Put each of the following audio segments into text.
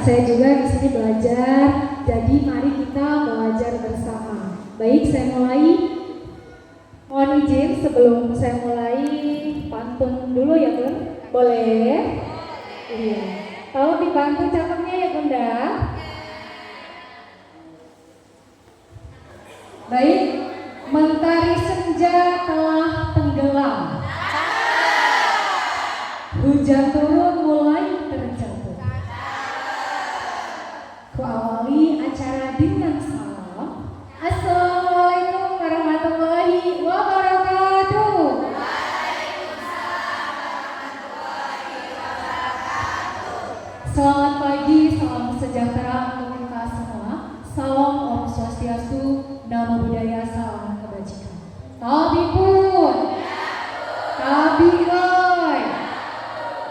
saya juga di sini belajar. Jadi mari kita belajar bersama. Baik, saya mulai. Mohon izin sebelum saya mulai pantun dulu ya Bun. Boleh? Iya. Tolong dibantu catatnya ya Bunda. Baik, mentari senja telah tenggelam. Hujan turun mulai terjatuh. Kuawali acara dengan salam. Assalamualaikum warahmatullahi wabarakatuh. Selamat pagi, salam sejahtera untuk kita semua. Salam Om Swastiastu, Namo Buddhaya, salam kebajikan. Tabipun, tabi'oi.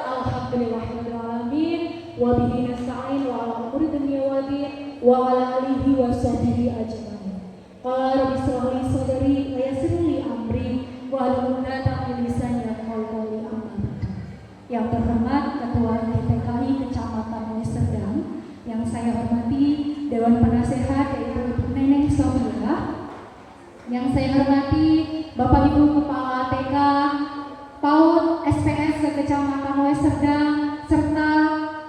Alhamdulillahirrahmanirrahim. Wabihi nasta'in wa ala umuri dunya wa din wa ala alihi wa sahbihi ajma'in. Qala rabbi shrah li sadri wa yassir li amri wa hlul 'uqdatam min lisani yafqahu qawli. Amma ba'du. Yang terhormat Ketua DPKI Kecamatan Weserdam, yang saya hormati Dewan Penasehat yaitu Ibu Neneng Sofia, yang saya hormati Bapak Ibu Kepala TK PAUD SPS Kecamatan Weserdam, serta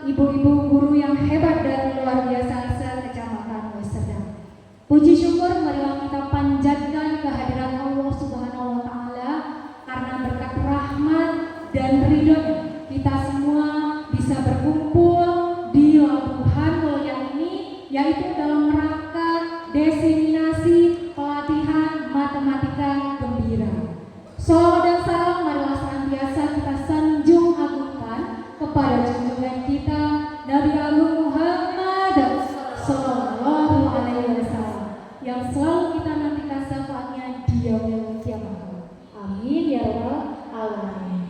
ibu-ibu guru yang hebat dan luar biasa se-Kecamatan Weserdam. Puji syukur marilah kita panjatkan kehadiran Allah Subhanahu wa Ta'ala, karena berkat rahmat dan ridho-Nya kita semua bisa berkumpul di Labuhan Mulia ini, yaitu dalam rangka diseminasi pelatihan matematika gembira. Salawat dan salam marilah senantiasa kita sanjung agungkan kepada junjungan kita Nabi Agung Muhammad Sallallahu Alaihi Wasallam, yang selalu kita nantikan syafaatnya di yaumil kiamat. Amin ya rabbal alamin.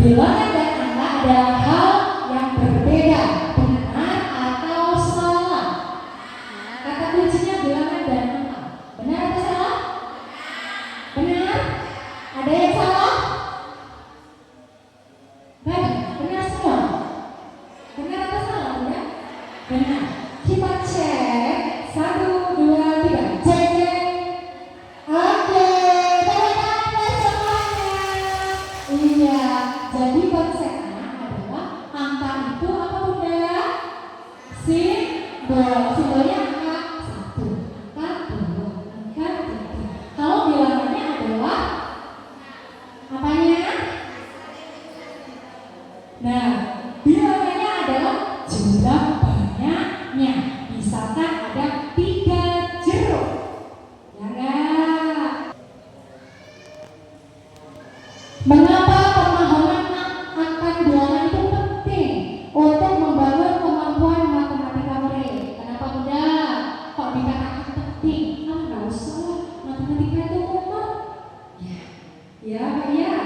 Bilangan dan angka adalah hal yang berbeda, benar atau salah. Kata kuncinya bilangan dan angka. Benar atau salah? Benar? Ada yang salah? Baik, benar semua. Benar atau salah? Benar? Benar. Kita cek. 1, 2, 3. Cek, cek. Oke. Mengapa pemahaman akan bilangan itu penting untuk membangun kemampuan matematika murid? Kenapa Bunda? Kok dikatakan penting? Ah, nggak usah, matematika itu mumet. Ya, Kak ya.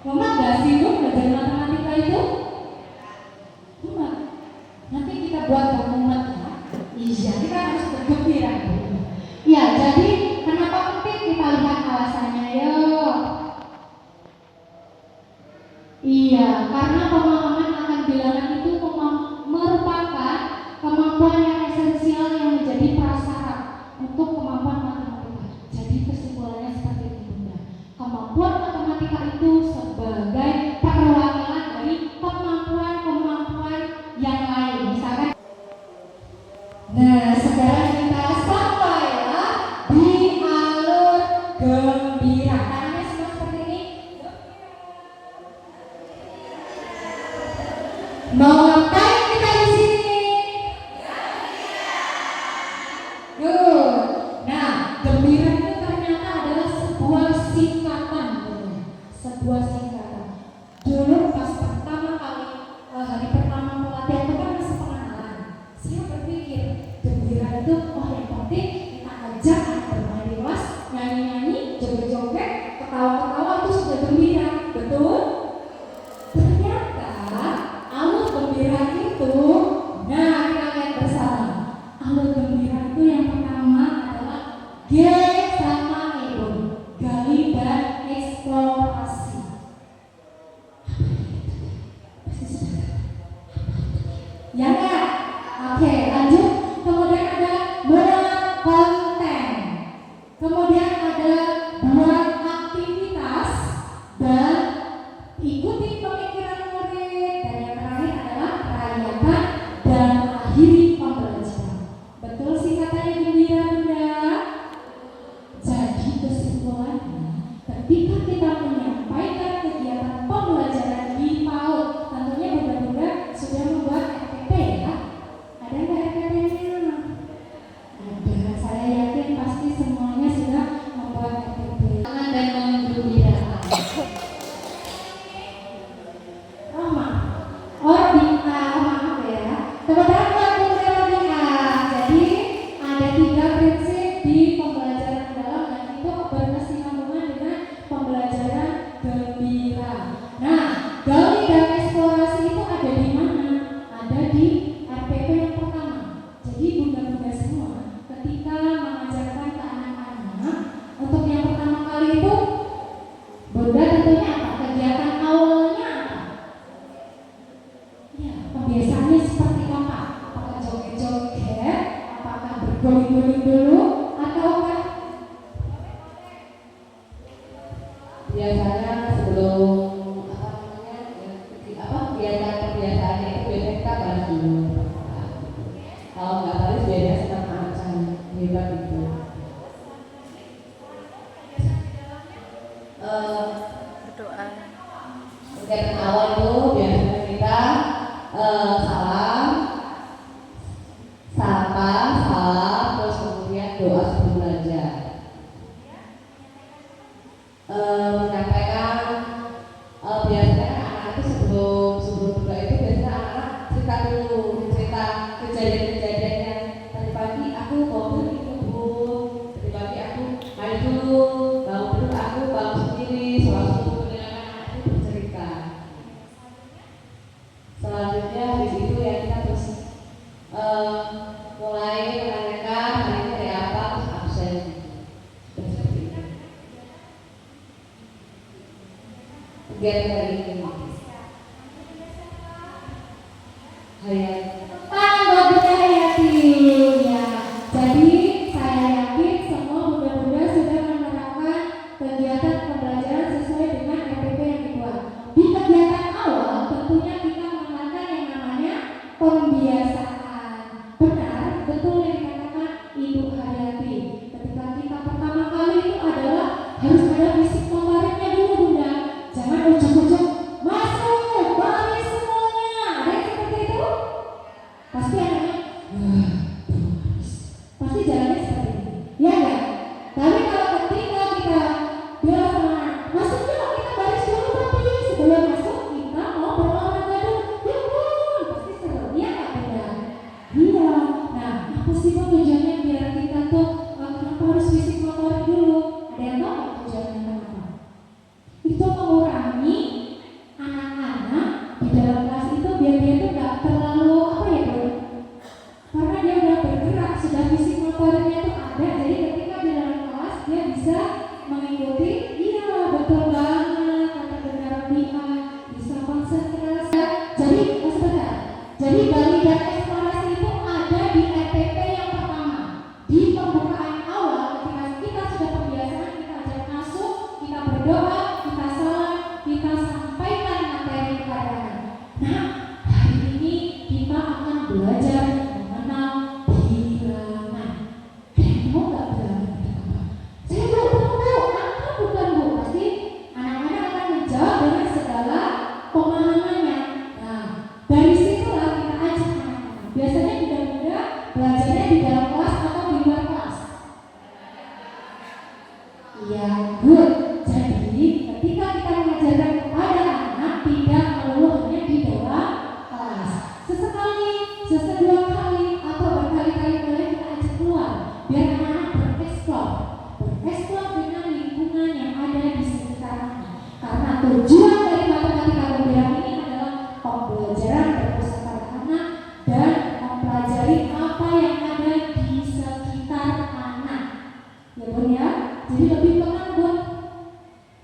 Mumet nggak sih Bu belajar matematika itu? Mumet. Nanti kita buat mumet ya. Iya, kita harus bergembira. Ya, jadi kenapa penting kita lihat alasannya yuk. Iya, karena pemahaman akan bilangan itu merupakan kemampuan yang esensial yang menjadi prasyarat untuk kemampuan matematika. Jadi kesimpulannya seperti itu Bunda. Kemampuan matematika itu sebagai perwakilan dari kemampuan-kemampuan yang lain. Misalkan, nah sekarang kita sampailah di alur gembira. Tangannya semua seperti ini. Mau ngapain kita di sini? Good. Nah, gembira itu ternyata adalah sebuah singkatan, sebuah singkatan. Dulu pas pertama kali hari pertama pelatihan itu kan masih pengenalan. Saya berpikir gembira itu yang penting kita ajak anak bermain di kelas, nyanyi-nyanyi, joget-joget, ketawa-ketawa itu sudah gembira, betul? Ternyata alur gembira itu, nah kita lihat bersama. Alur gembira itu yang pertama adalah G sama E, gali dan eksplorasi. Ya enggak? Oke, lanjut. Kemudian ada buat konten. Kemudian ada buat aktivitas dan ikuti pemikiran murid. Dan yang terakhir adalah rayakan dan akhiri pembelajaran. Betul sih katanya gembira Bunda? Jadi kesimpulannya, ketika kita menyampaikan kegiatan pembelajaran di PAUD, tentunya Bunda-Bunda sudah membuat RPP ya? Ada nggak RPP-nya? Ada, saya yakin pasti semuanya sudah membuat RPP. Dan menggembirakan. Roma, maaf ya. Kemudian jadi ada 3 prinsip di pembelajaran mendalam dan itu berkesinambungan dengan pembelajaran gembira. Nah, gali dan eksplorasi itu ada di mana? Ada di RPP yang pertama. Jadi bunda-bunda semua ketika mengajarkan ke anak-anak untuk yang pertama kali itu, bunda tentunya apa? Kegiatan awalnya apa? Ya, kebiasaannya seperti apa? Apakah joget-joget? Apakah berguling-guling dulu? Ataukah biasanya sebelum kebiasaan-kebiasaannya itu biasanya kita bahas dulu. Kalau nggak bahas biasanya sama acan hebat itu. Berdoa. Kegiatan awal itu biasanya kita salam, sapa, salam, terus kemudian doa sebelum belajar. Menyampaikan biasanya anak-anak itu sebelum berdoa itu biasanya anak-anak cerita dulu, cerita kejadian-kejadian yang tadi pagi aku bangun itu Bu, tadi pagi aku main dulu, bangun dulu aku bangun sendiri, sholat subuh dengan anak itu bercerita. Selanjutnya habis itu ya kita terus mulai menanyakan hari ini hari apa, terus absen. Seperti itu. Kegiatan hari ini. Hayati. Bunda Hayati? Ya, jadi saya yakin semua bunda-bunda sudah menerapkan kegiatan pembelajaran sesuai dengan RPP yang dibuat. Di kegiatan awal tentunya kita mengenalkan yang namanya pembiasaan. Benar, betul yang dikatakan Ibu Hayati. Ketika kita pertama kali itu adalah harus ada fisik motoriknya dulu Bunda. Jangan ujuk-ujuk masuk baris semuanya. Ada yang seperti itu? berdoa, kita salat, kita sampaikan materi kepada anak. Nah, hari ini kita akan belajar mengenal bilangan. Mau nggak bilangan itu apa? Saya nggak tahu, apa bukan Bu? Pasti anak-anak akan menjawab dengan segala pemahamannya. Nah, dari situlah kita ajak anak-anak. Biasanya muda-muda belajarnya di dalam kelas atau di luar kelas? Iya, good. Jadi ketika kita mengajarkan kepada anak, tidak melulu hanya di dalam kelas. Sesekali, sesedua kali, atau berkali-kali boleh kita ajak keluar, biar anak-anak bereksplor dengan lingkungan yang ada di sekitar anak. Karena tujuan dari matematika gembira ini adalah pembelajaran berpusat pada anak dan mempelajari apa yang ada di sekitar anak. Ya Bun ya, jadi lebih tenang Bun,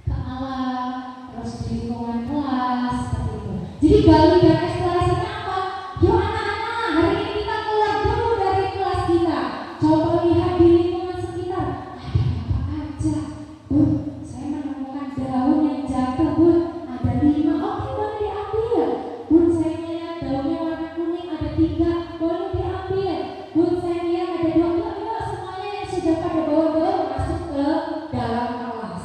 ke alam, terus di lingkungan kelas seperti itu. Jadi gali dan eksplorasinya apa? Yuk anak-anak, hari ini kita keluar dulu dari kelas kita. Coba lihat di lingkungan sekitar, ada apa aja? Bun, saya menemukan daun yang jatuh Bun, ada 5, oke boleh diambil. Bun, saya lihat daunnya warna kuning, ada 3, boleh diambil. Bun, saya lihat ada 2, yuk semuanya yang sudah pada bawa-bawa masuk ke dalam kelas.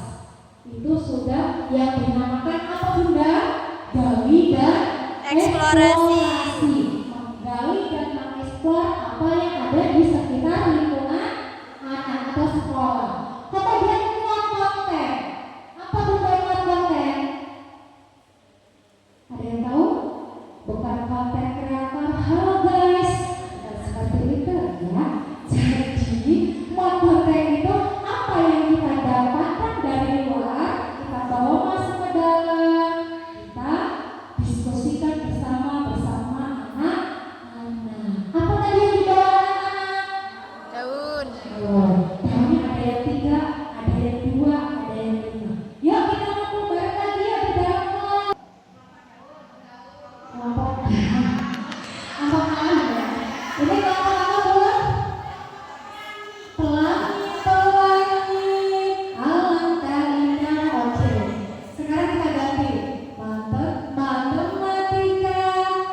Itu sudah yang dinamakan apa Bunda? Gali dan eksplorasi. Menggali dan mengeksplor apa yang ada di sekitar lingkungan anak atau sekolah. Kata dia muat konten. Apa Bunda muat konten? Ada yang tahu? Bukan konten kreator. Halo guys. Dan seperti itu ya. Jadi muat konten itu apa yang kita dapatkan dari luar, kita bawa masuk ke dalam, kita diskusikan bersama anak-anak. Apa tadi yang dibawa anak-anak? Daun. Daunnya ada yang 3, ada yang 2, ada yang 5. Yuk kita ngumpul bareng lagi ya di dalam kelas. Kelompok apa ya? Ini kelompok apa Bun? Pelangi, alangkah indah. Oke, sekarang kita ganti. Matematika,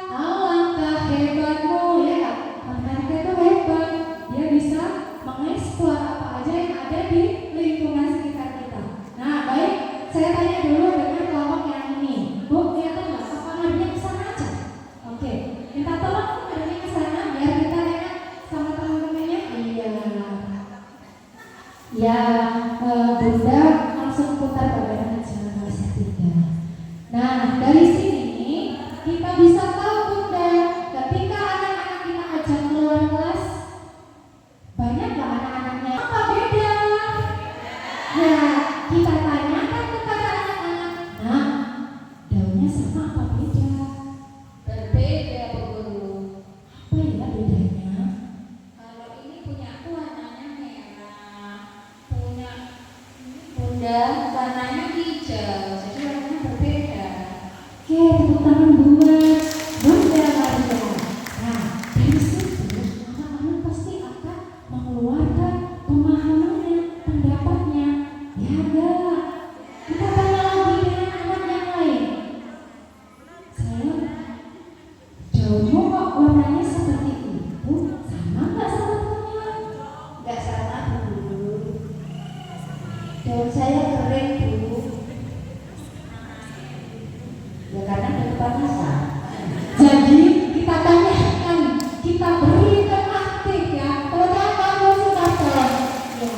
alangkah hebatmu ya Kak. Matematika itu hebat, dia bisa mengeksplor apa aja yang ada di lingkungan sekitar kita. Nah baik, saya tanya dulu dengan kelompok yang ini. Bu, kelihatan nggak? Apa ngadepnya ke sana aja? Oke, minta tolong ngadepnya ke sana biar kita enak sama teman-temannya. Iya. Ya, Bunda langsung putar badan aja kalau saya tidak. Nah, dari sini kita bisa tahu Bunda, ketika anak-anak kita ajak keluar kelas, banyak gak anak-anaknya? Apa beda? Ya, kita tanyakan kepada anak-anak. Nah, daunnya sama apa beda? Berbeda Bu Guru. Apa ya bedanya? Kalau ini punya aku warnanya merah, punya Bunda warnanya hijau, jadi warnanya berbeda. Oke, tepuk tangan buat Bunda Maria. Nah, dari situ anak-anak pasti akan mengeluarkan pemahamannya, pendapatnya. Ya enggak? Kita tanya lagi dengan anak yang lain. Saya, daunmu kok warnanya seperti itu? Sama nggak sama temannya? Nggak sama Bu Guru. Daun saya kering Bu. Ya karena ada kepanasan. Jadi kita tanyakan, kita berikan aktif ya. Terutama kamu sudah tolong. Ya.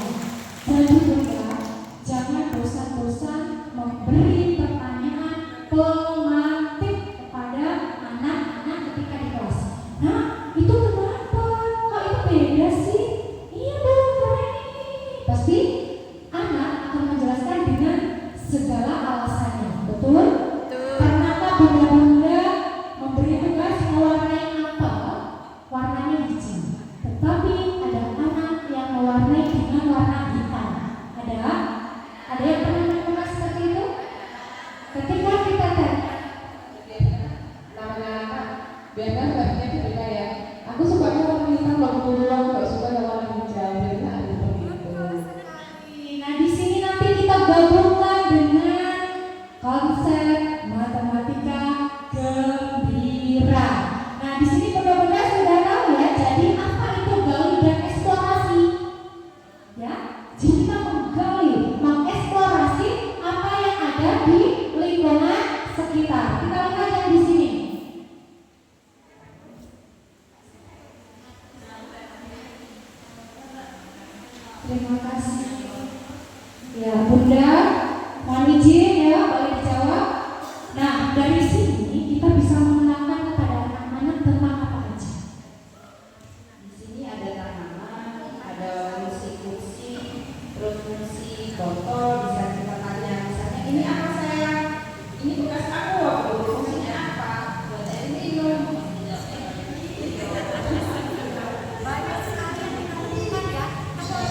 Jadi Bunda, jangan bosan-bosan memberi pertanyaan pemantik kepada anak-anak ketika di kelas. Nah, itu kenapa? Kok itu beda sih? Iya dong, karena ini. Pasti anak akan menjelaskan dengan segala alasannya. Betul? Tuh. Kenapa bunda-bunda memberi tugas mewarnai apel warnanya hijau, tetapi ada anak yang mewarnai dengan warna hitam? Ada yang pernah melakukan seperti itu? Ketika kita tanya, Namanya anak, biarkan bajunya berbeda ya. Aku sukanya warna hitam, warna biru, aku nggak suka yang warna hijau. Biarkan ada seperti itu. nah di sini nanti kita gabungkan dengan Ya, Bunda, mohon izin ya, boleh dijawab. Nah, dari sini kita bisa mengenalkan kepada anak-anak tentang apa aja. Di sini ada tanaman, ada musik-musik, terus musik botol, bisa kita tanya misalnya ini apa sayang? Ini bekas aku, musiknya apa? Buat saya minum.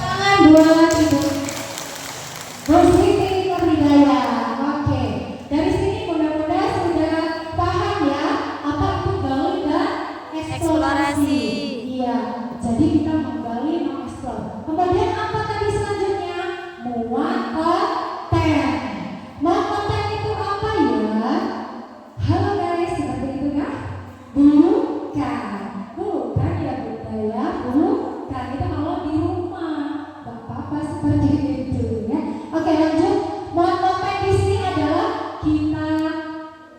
Tangan buat Ibu Siti Nurhidayah. Oke, dari sini mudah-mudahan sudah paham ya apa itu gali dan eksplorasi. Iya, jadi kita menggali, mengeksplor. Kemudian apa tadi selanjutnya? Muat konten. Muat konten itu apa ya? Halo guys, seperti itu ya? Bukan ya Bunda ya, bukan itu kalau di rumah. Gak apa-apa seperti itu ya. Oke, lanjut. Muat konten di sini adalah kita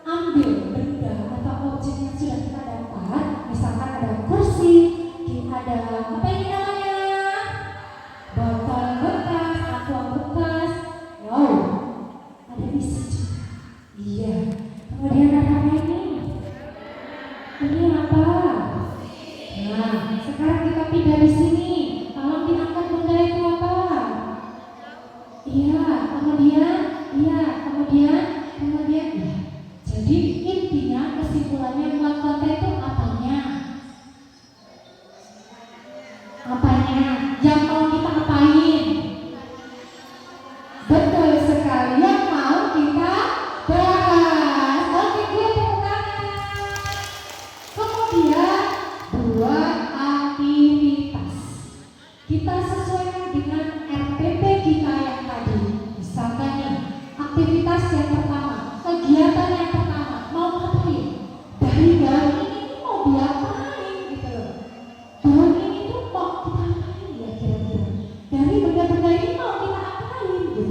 ambil benda atau objek yang sudah kita dapat. Misalkan ada kursi, ada apa ini namanya? Botol bekas, aqua bekas. Wow, ada isi juga. Iya. Kemudian ada apa ini? Ini apa? Nah, sekarang kita pindah di sini. Tolong diangkat Bunda itu apa? Iya, kemudian. Ya. Jadi intinya kesimpulannya muat konten itu apanya? Yang mau kita apain? Betul sekali, yang mau kita bahas. Oke, gue tepuk tangan. Kemudian buat aktivitas. Kita sesuaikan dengan RPP kita yang tadi. Misalkan nih, aktivitas yang pertama, kegiatan yang pertama, mau ngapain? Dari daun ini mau diapain gitu loh. Daun ini tuh mau kita apain ya kira-kira? Dari benda-benda ini mau kita apain gitu.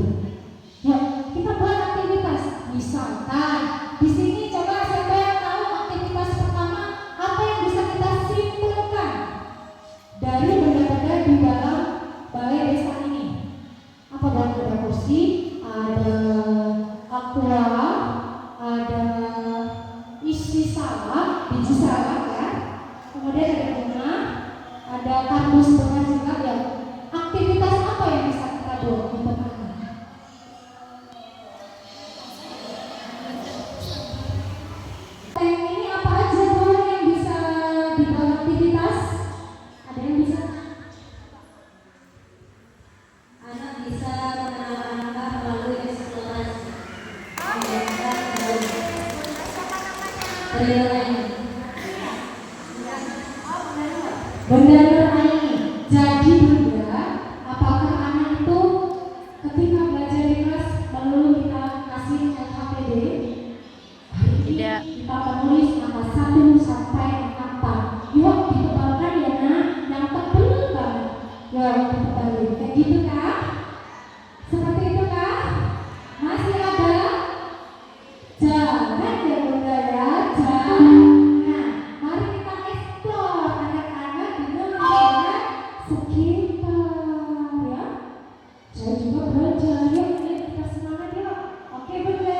Ya, kita buat aktivitas. Misalkan di sini coba siapa yang tahu aktivitas pertama apa yang bisa kita simpulkan dari benda-benda di dalam balai desa ini? Apa bang? Ada kursi, ada aqua, ada isi salak, biji salak ya. Kemudian ada bunga, ada kardus bunga juga ya. Aktivitas apa yang bisa kita buat untuk anak? Ini apa aja Bu yang bisa dibuat aktivitas? Ada yang bisa? Anak bisa mengenal melalui eksplorasi. Benda beraini. Jadi Bunda, apakah anak itu ketika belajar di kelas melulu kita kasih LHPD? Tidak. Kita menulis angka 1 sampai 4. Yuk ditebalkan ya nak, yang tebel banget. Yuk ditebalin, kayak gitu kah? Seperti itu kah? Masih ada? Jangan ya Bunda ya, jangan. Nah, mari kita eksplor anak-anak dengan lingkungan sekitar ya. Saya juga belajar, yuk kita semangat yuk. Oke Bunda?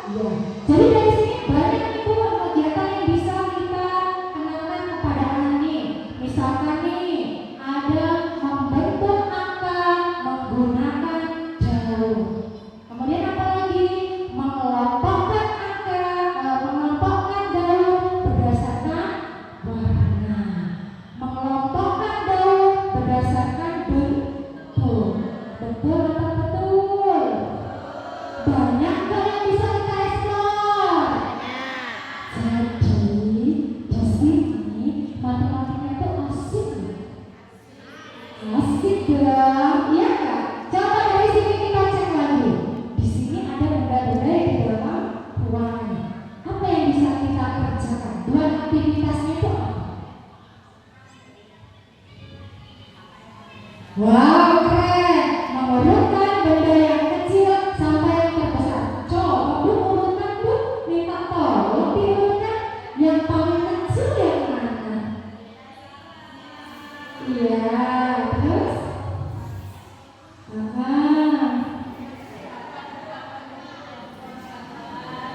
Iya. Jadi dari sini banyak nih Bu kegiatan yang bisa kita kenalkan kepada anak nih. Misalkan nih ada membentuk angka menggunakan daun. Kemudian apa lagi? Mengelompokkan angka, mengelompokkan daun berdasarkan warna. Mengelompokkan daun berdasarkan bentuk. Betul atau betul?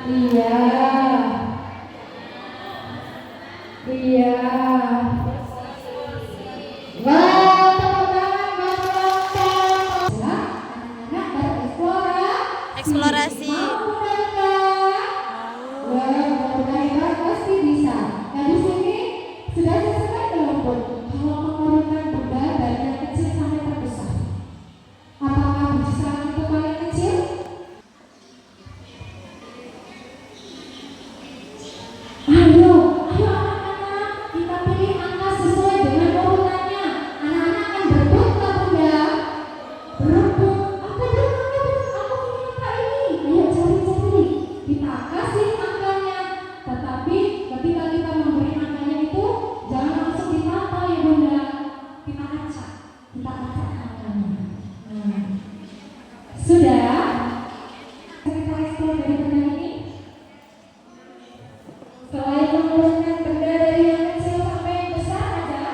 Iya. Iya. Wah, tepuk tangan buat kelompok. Anak-anak bereksplorasi. Eksplorasi. Mau bukan enggak? Wah, mudah-mudahan pasti bisa. Nah, di sini sudah sesuai belum, Bu? Kalau mengurutkan benda dari yang kecil sampai terbesar, apakah bisa untuk paling kecil? Ayo, ayo anak-anak, kita pilih angka sesuai dengan urutannya. Anak-anak kan berebut nggak, Bunda? Berebut. Aku dulu, aku punya angka ini. Ayo cari-cari. Kita kasih angkanya. Tetapi ketika kita memberi angkanya itu, jangan langsung ditata ya Bunda. Kita acak angkanya. Nah, sudah. Kita eksplor dari benda ini. Selain menurunkan benda dari yang kecil sampai yang besar ada.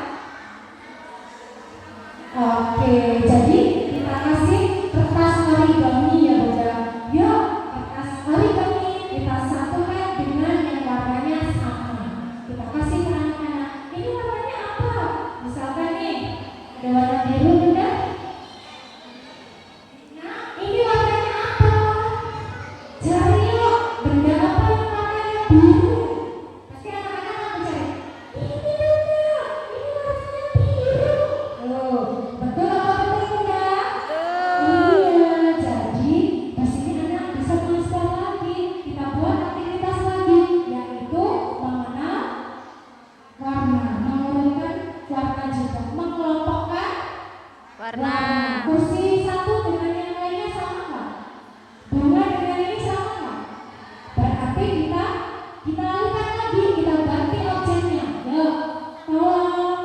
Oke, jadi kita kasih kertas origami ya Bunda. Yuk, kertas origami kita satukan dengan yang warnanya sama. Kita kasih ke anak-anak. Ini warnanya apa? Misalkan nih, ada warna biru Bunda. Nah, ini warnanya apa? Cari yuk, benda apa yang warnanya biru? Pasti anak-anak akan mencari. Ini Bunda, ini warnanya biru. Oh, betul apa betul Bunda? Iya, jadi di sini anak bisa mengeksplor lagi. Kita buat aktivitas lagi, yaitu mengenal warna, mengurutkan warna juga, mengelompokkan Warna. Kursi satu dengan yang lainnya sama nggak? Bunga dengan ini sama nggak? Berarti kita alihkan lagi, kita ganti objeknya. Yuk, tolong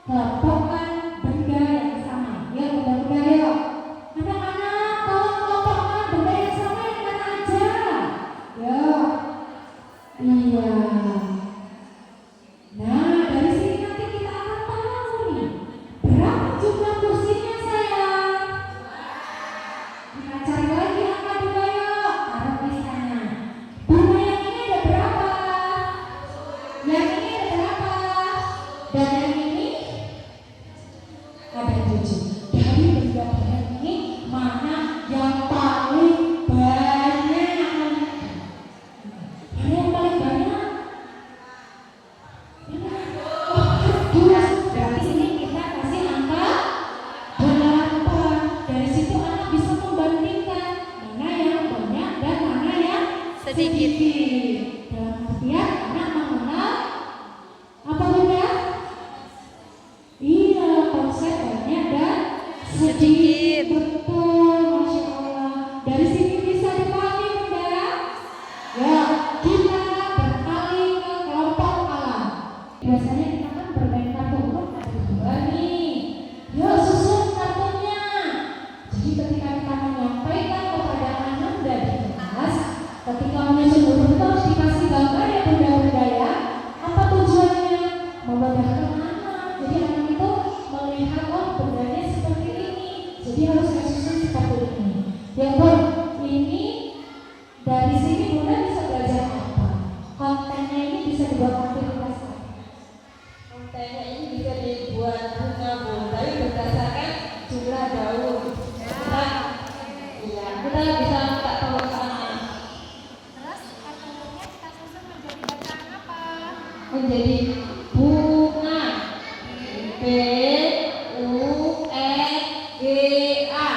kelompokkan benda yang sama. Yuk, benda-benda yuk. Anak-anak, tolong kelompokkan benda yang sama yang mana aja. Yuk. Iya. Nah, dari sini nanti kita akan tahu nih berapa jumlah kursinya sayang. Kita cari lagi angka bunga yuk. Taruh di sana. Bunga yang ini ada berapa? Yang ini ada berapa? Dan yang ini ada 7. Dari benda-benda ini mana yang paling banyak? Mana yang paling banyak? Berarti ini kita kasih angka 8. Dari situ anak bisa membandingkan mana yang banyak dan mana yang Sedikit. Dalam artian anak mengenal apa Bunda? Iya, konsep banyak dan sedikit. Betul, Masya Allah. Dari sini bisa dipahami Bunda? Ya, kita beralih ke kelompok alam. Biasanya kita kan bermain kartu urut ada 2 nih. Yuk susun kartunya. Jadi ketika kita menyampaikan kepada anak dari kelas, ketika menyusun huruf itu harus dikasih gambar ya Bunda-Bunda ya. Apa tujuannya? Memudahkan anak. Jadi anak itu melihat oh bendanya seperti ini. Jadi harus disusun seperti ini. Ya Bun, ini dari sini Bunda bisa belajar apa? Kontennya ini bisa dibuat aktivitas apa? Kontennya ini bisa dibuat bunga Bu, tapi berdasarkan jumlah daun. Iya, kita bisa minta tolong ke anak. Terus kartunya kita susun menjadi bacaan apa? Menjadi bunga. B U N G A.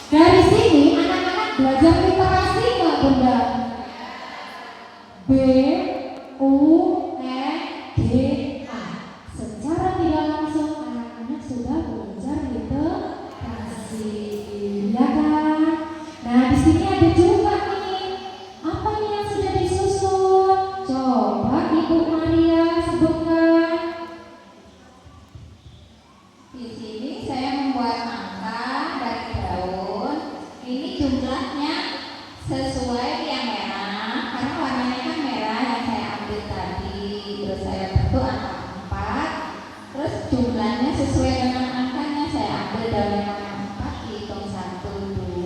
Dari sini anak-anak belajar literasi nggak Bunda? B U N G A. Secara tidak langsung anak-anak sudah belajar literasi, ya kan? Nah di sini ada juga nih. Apa nih yang sudah disusun? Coba Ibu Maria sebutkan. Di sini saya membuat angka dari daun. Ini jumlahnya sesuai yang merah, karena warnanya kan merah yang saya ambil tadi. Terus saya bentuk angka 4. Terus jumlahnya sesuai dengan angkanya saya ambil daun yang warna 4, hitung 1, 2,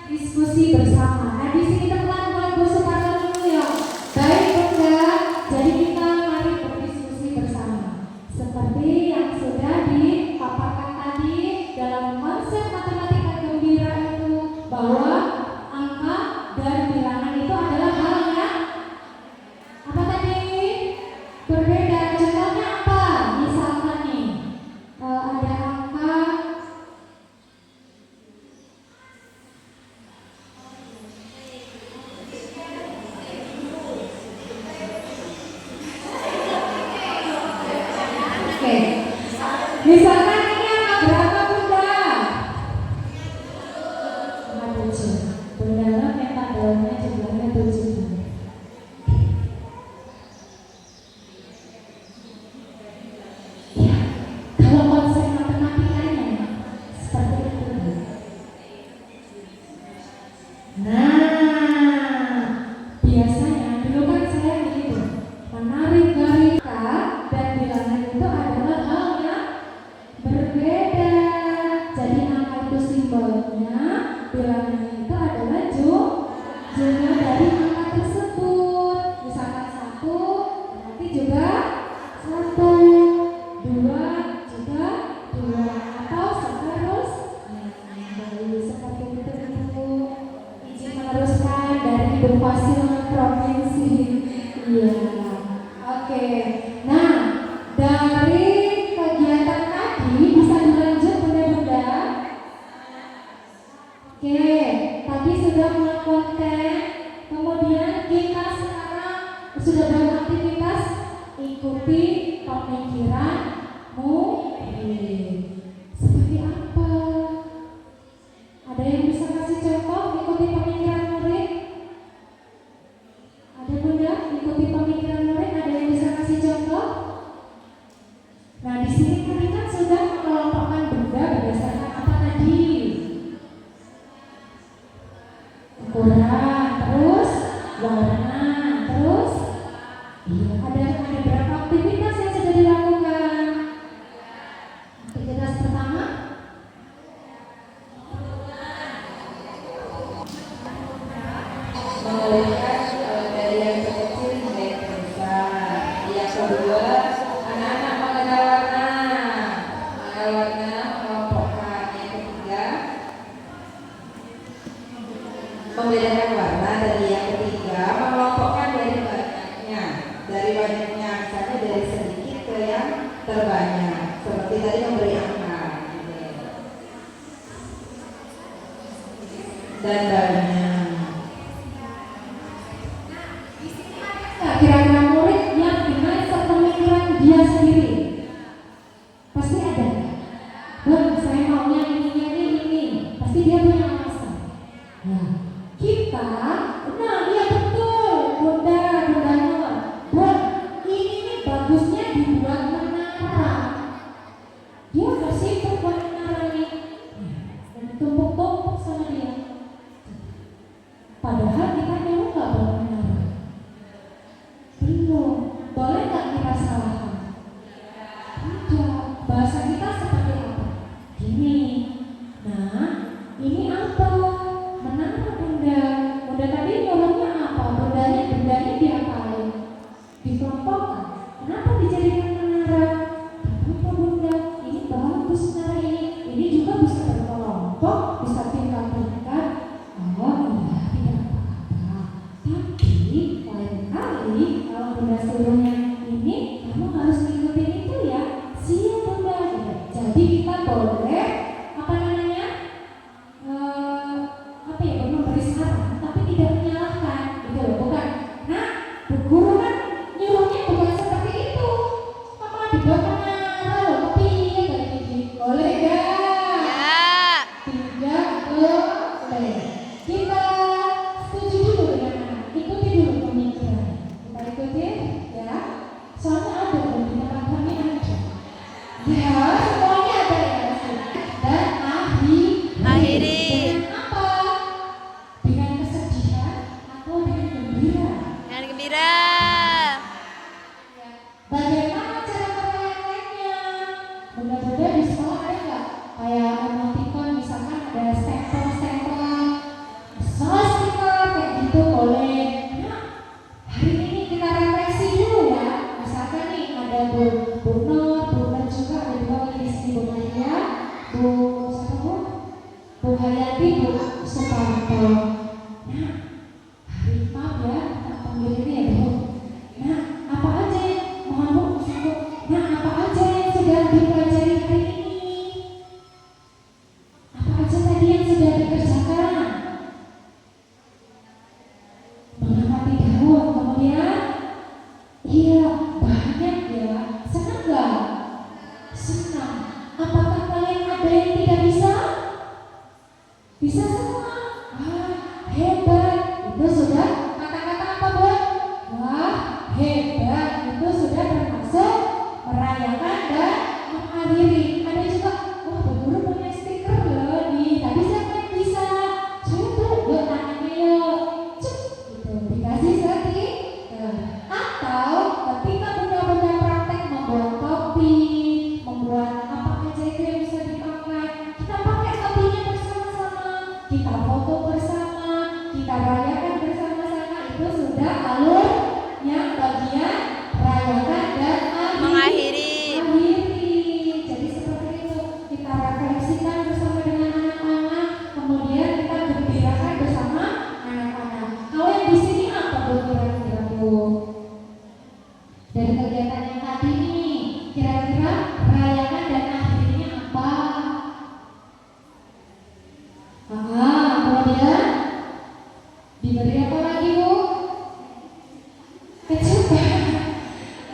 diskusi bersama. Nah, di sini teman buat Bu Soekarno dulu ya. Baik Bunda, jadi kita mari berdiskusi bersama. Seperti yang sudah dipaparkan tadi dalam konsep matematika gembira itu, bahwa angka dan bilangan itu adalah hal yang apa tadi? Berbeda. Contohnya apa? Misalkan nih, ada angka oke. Misalkan ini angka berapa Bunda? Angka 7. Bunda minta daunnya jumlahnya 7. Ya, kalau konsep matematikanya seperti itu. Nah, biasanya dulu kan saya begitu, menarik garis dan bilangan itu adalah hal yang berbeda. Jadi angka itu simbolnya, bilangannya itu adalah jumlah dari angka tersebut. Misalkan 1 berarti juga 1, 2 juga 2, atau seterusnya. Baik, seperti itu Ibu. Izin meneruskan dari Ibu Fasil Provinsi. Iya. Oke. Nah, dari kegiatan tadi bisa dilanjut Bunda-bunda. Oke, tadi sudah mulai konten, kemudian kita sekarang sudah beraktivitas ikuti pemikiran murid. Seperti apa? Ada yang bisa kasih contoh ikuti pemikiran murid? Ada Bunda, ikuti pemikiran murid, ada yang bisa kasih contoh? Nah, di sini kami kan sudah mengelompokkan Bunda berdasarkan apa tadi? Ukuran, terus warna, terus iya, ada berapa aktivitas yang sudah dilakukan? Aktivitas pertama Mengalihkan dari yang kecil hingga yang besar. Yang kedua, anak-anak mengenal warna. Mengenal warna, mengelompokkan. Yang ketiga, membedakan warna. Dan yang ketiga, mengelompokkan dari banyaknya. Dari banyaknya, misalnya dari sedikit ke yang terbanyak. Seperti tadi memberi angka. Dan banyak. Nah, kira-kira murid yang dengan sepemikiran dia sendiri pasti ada. Bun, saya maunya ini. Pasti dia punya alasan. Nah, kita, nah iya betul, Bunda Nur. Bun, ini bagusnya dibuat menara. Dia udah sibuk buat menara nih. Dan tumpuk-tumpuk sama dia. Padahal kita nyuruh nggak buat menara. Belum. Boleh nggak kita salahkan? Tidak. Bahasa kita seperti apa? Gini. Nah, ini apa? Menara Bunda. Bunda tadi nyuruhnya apa? Bundanya diapain? Dikelompokkan. Kenapa dijadikan menara? Apa Bunda? Ini bagus menara ini. Ini juga bisa berkelompok, bisa tingkat-tingkat. Oh iya, tidak apa-apa. Tapi lain kali kalau Bunda suruhnya ini, kamu harus ngikutin itu ya. Siap Bunda. Jadi kita boleh apa namanya? Apa ya? Memberi saran, tapi tidak menyalahkan, gitu loh. Bukan. Nah, Bu Guru kan nyuruhnya bukan seperti itu. Apa dibuat menara loh? Tapi iya kayak gini. Boleh gak? Ya. Tidak boleh. Kita setuju dulu dengan anak. Ikuti dulu pemikiran. Kita ikuti ya. Soalnya ada loh di tempat kami ada. Ya, semuanya ada ya. Dan akhiri. Dengan apa? Dengan kesedihan atau dengan gembira? Dengan gembira. Bagaimana cara merayakannya? Bunda-bunda di sekolah ada nggak? Kayak emoticon misalkan ada stempel kita rayakan bersama-sama. Itu sudah alur yang bagian rayakan dan Mengakhiri. Jadi seperti itu, kita refleksikan bersama dengan anak-anak, kemudian kita gembirakan bersama anak-anak. Kalau yang di sini apa Bu kira-kira Bu? Dari kegiatan yang tadi ini, kira-kira rayakan dan akhirnya apa? Kemudian diberi apa lagi Bu? Kejutan.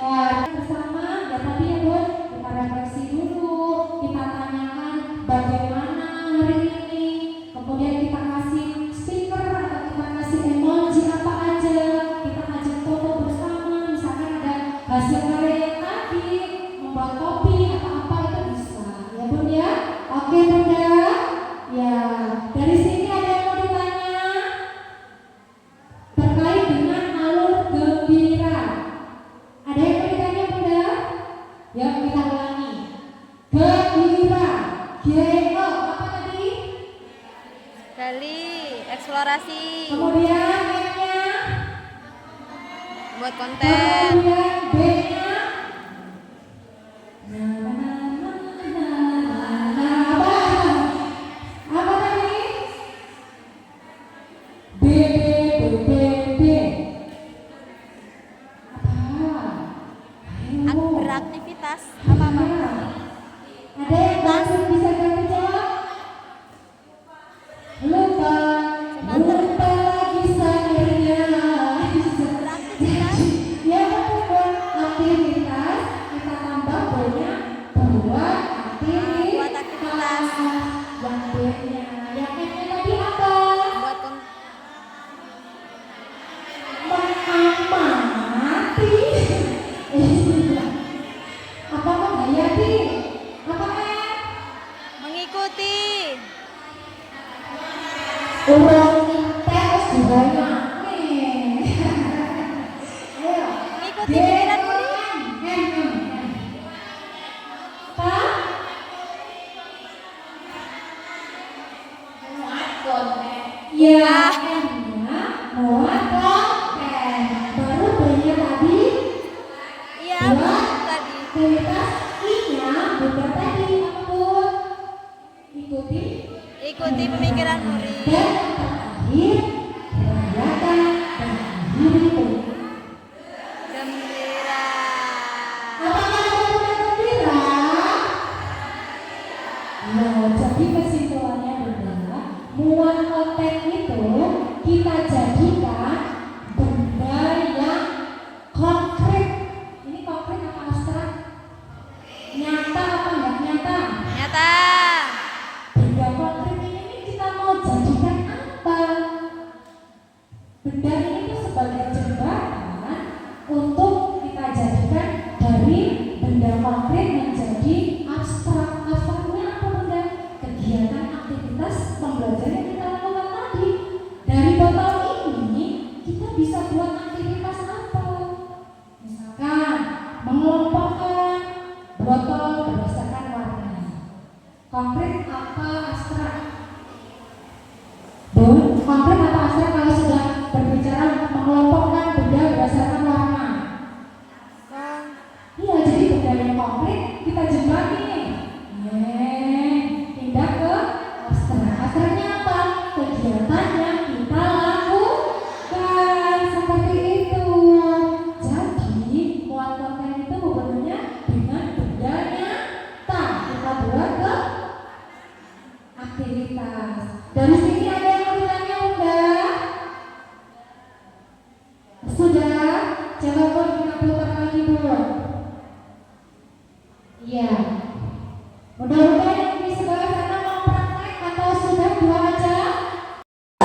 Wah, bersama ya tadi ya Bu, kita refleksi dulu, kita tanyakan bagaimana hari ini, kemudian kita kasih stiker atau kita kasih emoji apa aja, kita ajak foto bersama, misalkan ada hasil karya yang tadi, membuat kopi atau apa itu bisa, ya Bun ya? Oke Bunda, ya dari sini ada yang mau ditanya terkait dengan alur gembira. Ada yang mau ditanya Bunda? Ya kita ulangi. Gembira, G-O apa tadi? Gali. Eksplorasi. Kemudian M-nya, Buat konten. kemudian B-nya. Apa tadi? B, B, B, B, B. Apa? Ayo. Beraktivitas. Apa-apa. Ada yang langsung bisa jawab? Lupa lagi sayangnya. Beraktivitas. Ya betul, aktivitas kita tambah banyak buat aktivitas. Buat aktivitas. Yang B-nya, yang M-nya tadi apa? Buat konten. Mengamati. Apa menghayati? Apa M? Mengikuti. Urang tes juga nih. Ayo. Mengikuti pikiran murid. Apa? Ya, M-nya muat konten. Baru B-nya tadi. Iya, Buat tadi. aktivitas I-nya Bunda tadi apa Bun? Ikuti. Ikuti pemikiran murid. Dan yang terakhir rayakan dan akhiri dengan Gembira. apakah Bunda gembira? Nah, jadi kesimpulannya Bunda, muat konten itu kita jadikan benda yang konkret. Ini konkret apa abstrak? Nyata apa enggak nyata? Nyata. Benda konkret ini kita mau jadikan apa? Benda ini tuh sebagai jembatan untuk kita jadikan dari benda konkret menjadi abstrak. Abstraknya apa Bunda? Kegiatan aktivitas pembelajaran yang kita lakukan tadi. Dari botol ini kita bisa buat aktivitas apa? Misalkan mengelompokkan botol berdasarkan warna. Konkret apa abstrak? Bun, konkret apa abstrak kalau sudah berbicara mengelompokkan benda berdasarkan warna? Iya, jadi benda yang konkret kita jembati nih. Pindah ke abstrak. Abstraknya apa? Kegiatan yang kita lakukan seperti itu. Jadi muat konten itu hubungannya dengan benda nyata. Kita buat ke aktivitas. Dari sini ada yang mau ditanya Bunda? Sudah? Coba Bun kita putar lagi Bun. Iya. Mudah-mudahan yang di sebelah sana mau praktek atau sudah dua aja?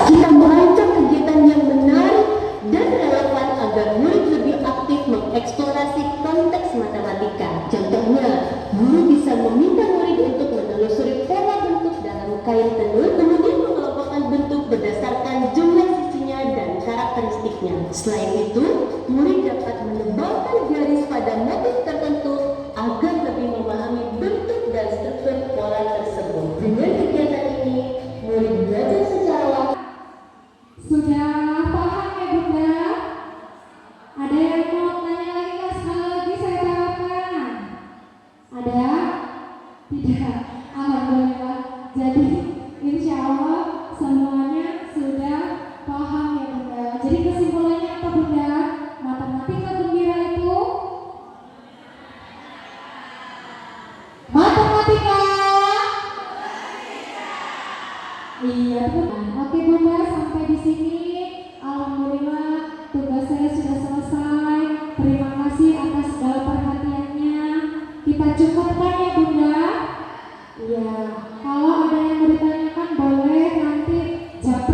Kita merancang kegiatan yang menarik dan relevan agar murid lebih aktif mengeksplorasi konteks matematika. Contohnya, guru bisa meminta murid untuk menelusuri pola bentuk dalam kain tenun, kemudian mengelompokkan bentuk berdasarkan jumlah sisinya dan karakteristiknya. Selain itu, murid dapat menebalkan garis pada motif tertentu agar lebih memahami bentuk dan struktur pola tersebut. Dengan kegiatan ini, murid belajar secara langsung. Sudah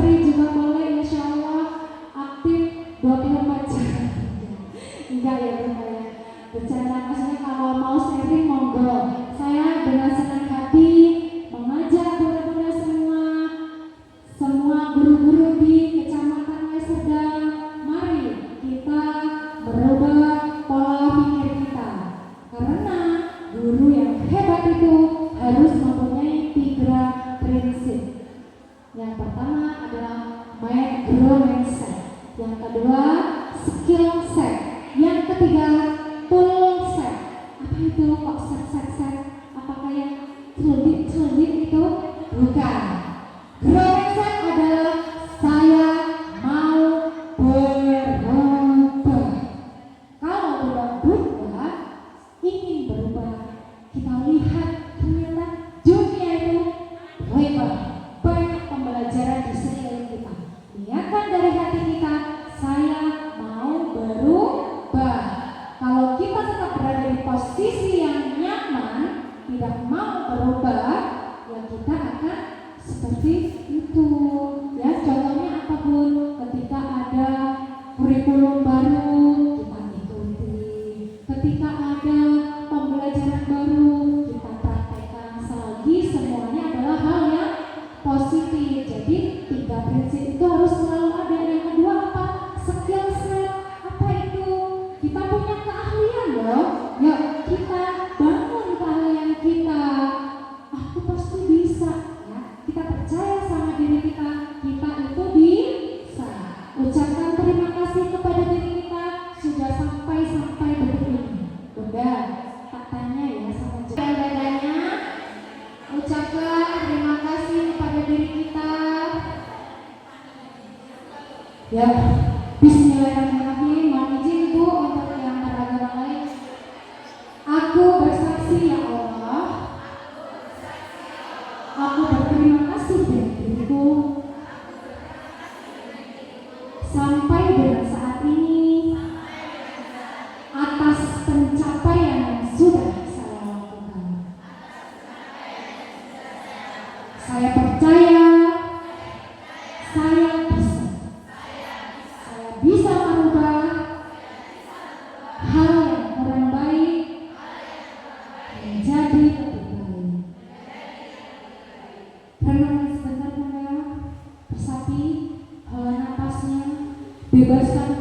istri juga boleh, insya Allah aktif 24 jam. Enggak ya Bunda ya, bercanda, maksudnya kalau mau sharing monggo. Saya dengan senang hati mengajak bunda-bunda semua guru-guru di Kecamatan Leserdang, mari kita merubah pola pikir kita. Karena guru yang hebat itu harus mempunyai 3 prinsip. Yang pertama adalah mindset, yang kedua skill set, yang ketiga tool set. Apa itu kok set? Apakah yang celurit itu? Bukan. Mindset adalah saya mau berubah. Kalau berubah, ingin berubah, kita lihat ternyata dunia itu lebar, banyak pembelajaran di sekeliling kita. Niatkan dari hati kita, saya mau berubah. Kalau kita tetap berada di posisi yang nyaman, tidak mau berubah, ya kita akan seperti itu. Ya, contohnya apapun, ketika ada kurikulum baru kita ikuti, ketika ada pembelajaran baru kita praktekkan, selagi semuanya adalah hal yang positif. Jadi 3 prinsip itu harus selalu ada. Yang kedua apa? Skill set. Apa itu? Kita punya keahlian loh. Yuk kita bangun keahlian kita. Aku pasti bisa. Ya, kita percaya sama diri kita. Kita itu bisa. Ucapkan terima kasih kepada diri kita sudah sampai detik ini. Bunda, tak tanya ya sama jawabannya. Ucapkan terima kasih kepada diri kita. Ya, bismillahirrahmanirrahim. Mohon izin Bu untuk yang beragama lain. Aku bersaksi ya Allah, aku berterima kasih dari diriku sampai dengan saat ini atas pencapaian yang sudah saya lakukan. Saya percaya saya bisa merubah hal yang kurang baik menjadi lebih baik. Renungan sebentar Bunda, resapi, hela napasnya, bebaskan